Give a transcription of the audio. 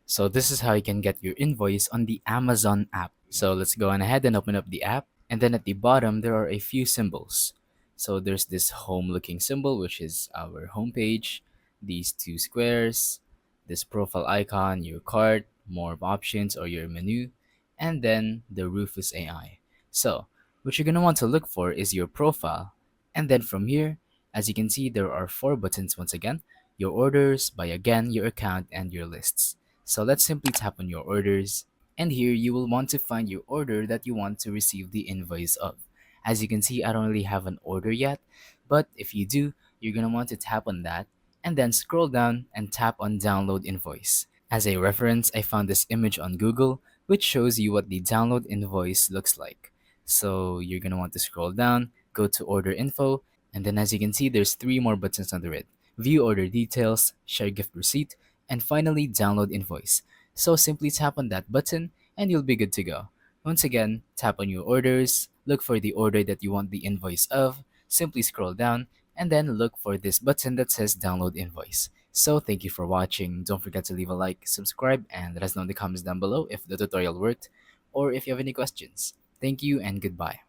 So this is how you can get your invoice on the Amazon app. So let's go on ahead and open up the app. And then at the bottom, there are a few symbols. So there's this home looking symbol, which is our homepage, these two squares, this profile icon, your cart, more options or your menu, and then the Rufus AI. So what you're going to want to look for is your profile. And then from here, as you can see, there are four buttons once again: your orders, buy again, your account, and your lists. So let's simply tap on your orders, and here you will want to find your order that you want to receive the invoice of. As you can see, I don't really have an order yet, but if you do, you're gonna want to tap on that and then scroll down and tap on download invoice. As a reference, I found this image on Google which shows you what the download invoice looks like. So you're gonna want to scroll down, go to order info, and then as you can see, there's three more buttons under it: view order details, share gift receipt, and finally download invoice. So simply tap on that button and you'll be good to go. Once again, tap on your orders, look for the order that you want the invoice of, simply scroll down, and then look for this button that says download invoice. So thank you for watching. Don't forget to leave a like, subscribe, and let us know in the comments down below if the tutorial worked or if you have any questions. Thank you and goodbye.